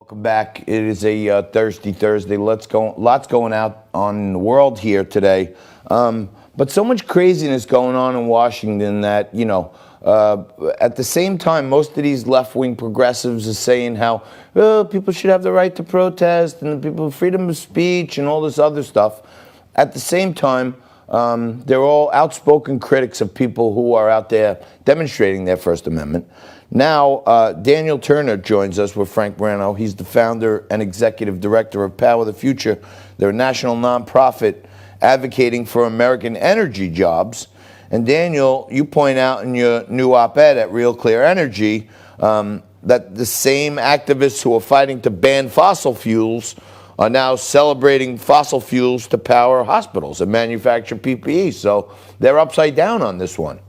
Welcome back. It is a Thirsty Thursday. Lots going out on the world here today. But so much craziness going on in Washington that, at the same time, most of these left-wing progressives are saying how people should have the right to protest and people freedom of speech and all this other stuff. At the same time, they're all outspoken critics of people who are out there demonstrating their First Amendment. Now, Daniel Turner joins us with Frank Morano. He's the founder and executive director of Power the Future. They're a national nonprofit advocating for American energy jobs. And Daniel, you point out in your new op-ed at Real Clear Energy that the same activists who are fighting to ban fossil fuels are now celebrating fossil fuels to power hospitals and manufacture PPE. So they're upside down on this one.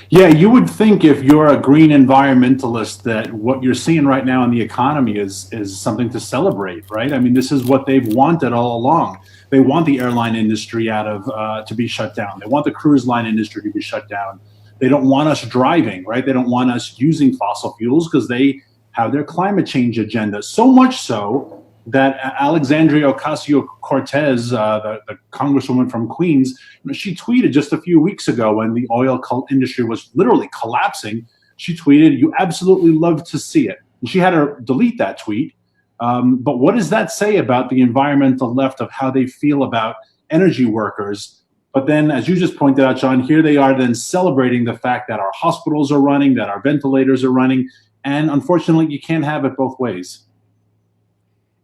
Yeah, you would think if you're a green environmentalist that what you're seeing right now in the economy is something to celebrate, right? I mean, this is what they've wanted all along. They want the airline industry to be shut down. They want the cruise line industry to be shut down. They don't want us driving, right? They don't want us using fossil fuels because they have their climate change agenda. So much so that Alexandria Ocasio-Cortez, the congresswoman from Queens, she tweeted just a few weeks ago when the oil industry was literally collapsing. She tweeted, "You absolutely love to see it." And she had to delete that tweet. But what does that say about the environmental left of how they feel about energy workers? But then, as you just pointed out, John, here they are then celebrating the fact that our hospitals are running, that our ventilators are running. And unfortunately, you can't have it both ways.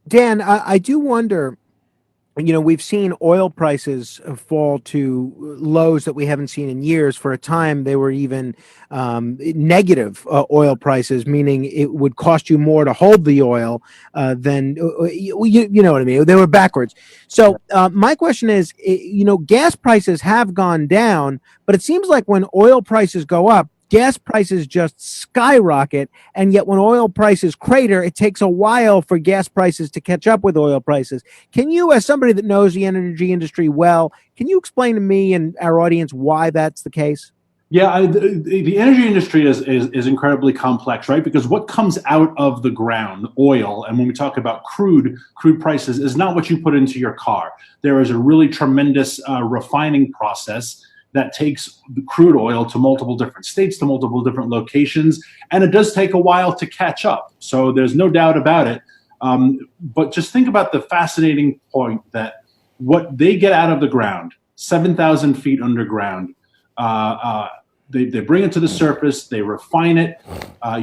Dan, I do wonder, we've seen oil prices fall to lows that we haven't seen in years. For a time, they were even negative oil prices, meaning it would cost you more to hold the oil than, you know what I mean? They were backwards. So my question is, gas prices have gone down, but it seems like when oil prices go up, gas prices just skyrocket, and yet when oil prices crater, it takes a while for gas prices to catch up with oil prices. Can you, as somebody that knows the energy industry well, can you explain to me and our audience why that's the case? Yeah, the energy industry is incredibly complex, right? Because what comes out of the ground, oil, and when we talk about crude prices, is not what you put into your car. There is a really tremendous refining process that takes the crude oil to multiple different states, to multiple different locations, and it does take a while to catch up. So there's no doubt about it. But just think about the fascinating point that what they get out of the ground, 7,000 feet underground, they bring it to the surface, they refine it,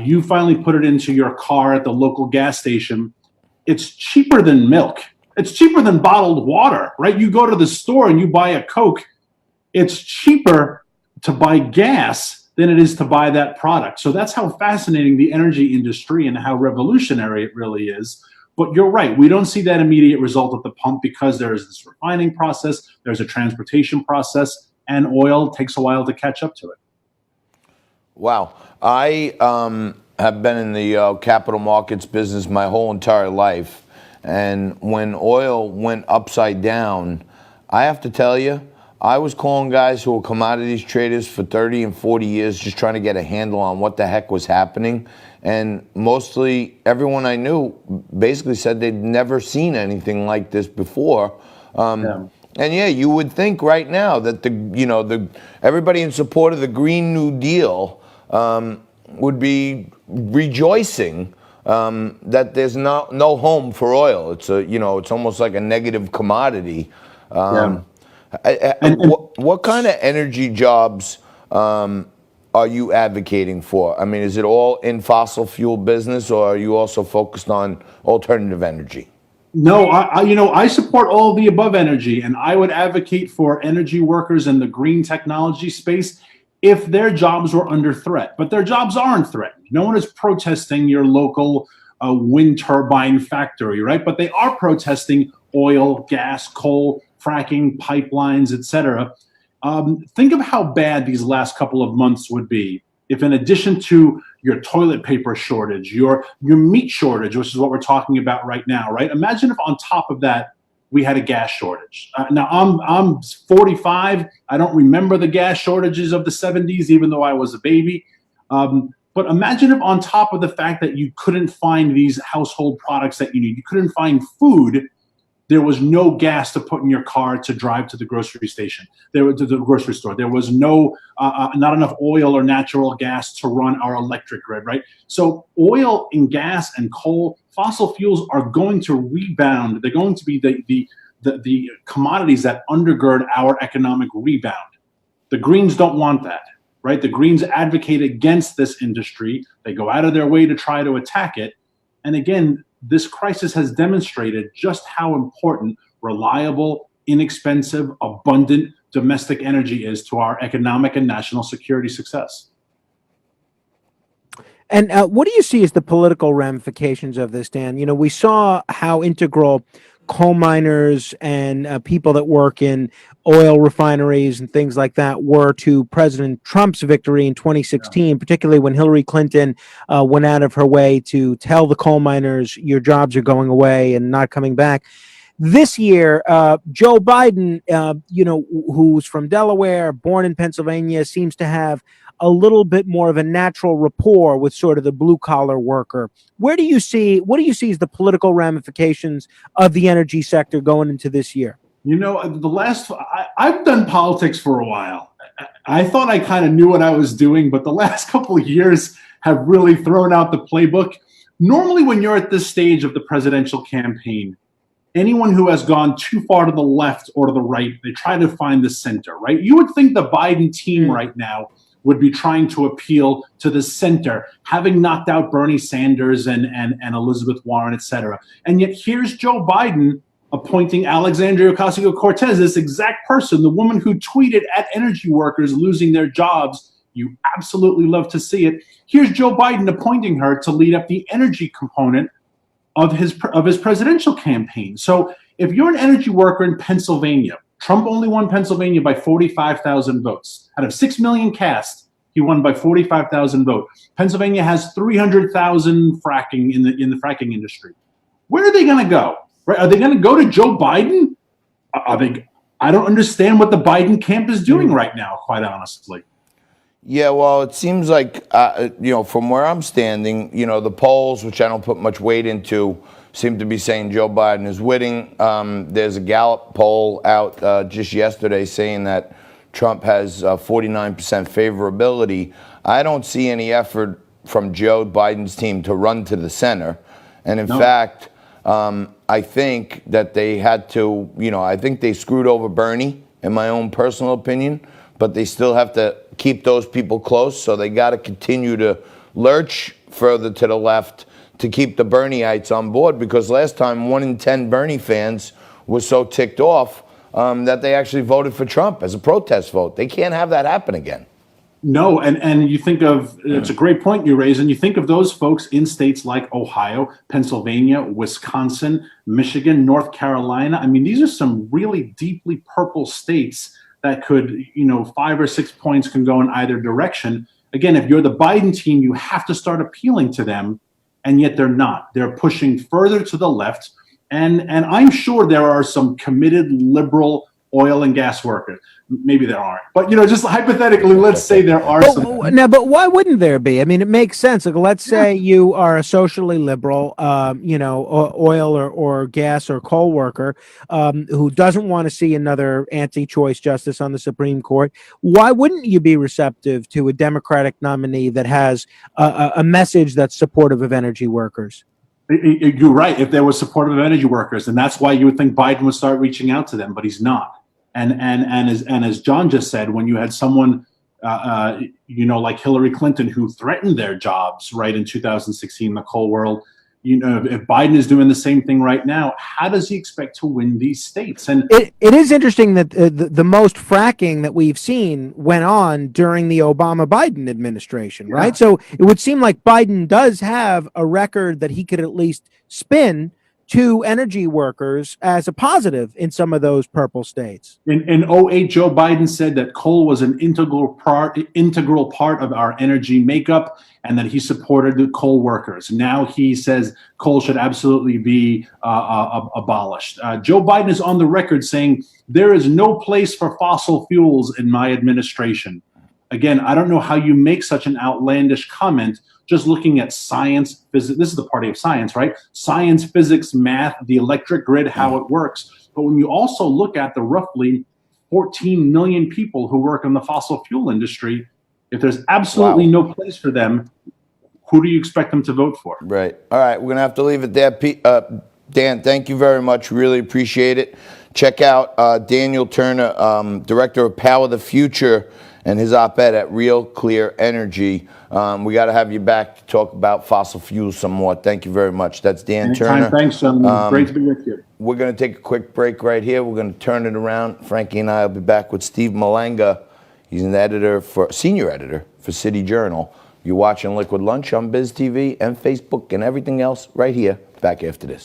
you finally put it into your car at the local gas station. It's cheaper than milk. It's cheaper than bottled water, right? You go to the store and you buy a Coke. It's cheaper to buy gas than it is to buy that product. So that's how fascinating the energy industry and how revolutionary it really is. But you're right, we don't see that immediate result at the pump because there is this refining process, there's a transportation process, and oil takes a while to catch up to it. Wow. I have been in the capital markets business my whole entire life. And when oil went upside down, I have to tell you, I was calling guys who were commodities traders for 30 and 40 years just trying to get a handle on what the heck was happening. And mostly everyone I knew basically said they'd never seen anything like this before. And yeah, you would think right now that everybody in support of the Green New Deal would be rejoicing that there's no home for oil. It's it's almost like a negative commodity. What kind of energy jobs are you advocating for? I mean, is it all in fossil fuel business, or are you also focused on alternative energy? No, I support all of the above energy, and I would advocate for energy workers in the green technology space if their jobs were under threat. But their jobs aren't threatened. No one is protesting your local wind turbine factory, right? But they are protesting oil, gas, coal, fracking, pipelines, etc. Think of how bad these last couple of months would be if, in addition to your toilet paper shortage, your meat shortage, which is what we're talking about right now, right? Imagine if on top of that we had a gas shortage. Now I'm 45. I don't remember the gas shortages of the 70s, even though I was a baby. But imagine if on top of the fact that you couldn't find these household products that you need, you couldn't find food, there was no gas to put in your car to drive to the grocery station, to the grocery store. There was not enough oil or natural gas to run our electric grid, right? So oil and gas and coal, fossil fuels are going to rebound. They're going to be the commodities that undergird our economic rebound. The Greens don't want that, right? The Greens advocate against this industry. They go out of their way to try to attack it. And again, this crisis has demonstrated just how important reliable, inexpensive, abundant domestic energy is to our economic and national security success. And what do you see as the political ramifications of this, Dan? You know, we saw how integral coal miners and people that work in oil refineries and things like that were to President Trump's victory in 2016, particularly when Hillary Clinton went out of her way to tell the coal miners, your jobs are going away and not coming back. This year, Joe Biden, who's from Delaware, born in Pennsylvania, seems to have a little bit more of a natural rapport with sort of the blue collar worker. What do you see as the political ramifications of the energy sector going into this year? You know, I've done politics for a while. I thought I kind of knew what I was doing, but the last couple of years have really thrown out the playbook. Normally, when you're at this stage of the presidential campaign, anyone who has gone too far to the left or to the right, they try to find the center, right? You would think the Biden team right now would be trying to appeal to the center, having knocked out Bernie Sanders and Elizabeth Warren, et cetera. And yet here's Joe Biden appointing Alexandria Ocasio-Cortez, this exact person, the woman who tweeted at energy workers losing their jobs. You absolutely love to see it. Here's Joe Biden appointing her to lead up the energy component of his presidential campaign. So if you're an energy worker in Pennsylvania, Trump only won Pennsylvania by 45,000 votes. Out of 6 million cast, he won by 45,000 votes. Pennsylvania has 300,000 fracking in the fracking industry. Where are they going to go? Right? Are they going to go to Joe Biden? I don't understand what the Biden camp is doing right now, quite honestly. Yeah, well, it seems like, from where I'm standing, the polls, which I don't put much weight into, seem to be saying Joe Biden is winning. There's a Gallup poll out just yesterday saying that Trump has 49% favorability. I don't see any effort from Joe Biden's team to run to the center. And in fact, I think that they had to, I think they screwed over Bernie, in my own personal opinion, but they still have to keep those people close. So they got to continue to lurch further to the left to keep the Bernieites on board, because last time 1 in 10 Bernie fans was so ticked off that they actually voted for Trump as a protest vote. They can't have that happen again. No, and you think of, it's a great point you raise, and you think of those folks in states like Ohio, Pennsylvania, Wisconsin, Michigan, North Carolina. I mean, these are some really deeply purple states that could, 5 or 6 points can go in either direction. Again, if you're the Biden team, you have to start appealing to them, and yet they're not. They're pushing further to the left, and I'm sure there are some committed liberal oil and gas workers. Maybe there aren't, but just hypothetically, let's say there are some. Now, but why wouldn't there be? I mean, it makes sense. Like, let's say you are a socially liberal, oil or gas or coal worker who doesn't want to see another anti-choice justice on the Supreme Court. Why wouldn't you be receptive to a Democratic nominee that has a message that's supportive of energy workers? You're right. If there was supportive of energy workers, and that's why you would think Biden would start reaching out to them, but he's not. And as John just said, when you had someone, like Hillary Clinton, who threatened their jobs, right, in 2016, the coal world, if Biden is doing the same thing right now, how does he expect to win these states? And it is interesting that the most fracking that we've seen went on during the Obama-Biden administration, right? So it would seem like Biden does have a record that he could at least spin to energy workers as a positive in some of those purple states. In 2008, Joe Biden said that coal was an integral part of our energy makeup, and that he supported the coal workers. Now he says coal should absolutely be abolished. Joe Biden is on the record saying there is no place for fossil fuels in my administration. Again, I don't know how you make such an outlandish comment just looking at science, physics. This is the party of science, right? Science, physics, math, the electric grid, how it works. But when you also look at the roughly 14 million people who work in the fossil fuel industry, if there's absolutely no place for them, who do you expect them to vote for? Right. All right. We're going to have to leave it there. Dan, thank you very much. Really appreciate it. Check out Daniel Turner, Director of Power the Future, and his op-ed at Real Clear Energy. We got to have you back to talk about fossil fuels some more. Thank you very much. That's Dan Turner. Thanks, gentlemen. Great to be with you. We're going to take a quick break right here. We're going to turn it around. Frankie and I will be back with Steve Malanga. He's an senior editor for City Journal. You're watching Liquid Lunch on Biz TV and Facebook and everything else right here. Back after this.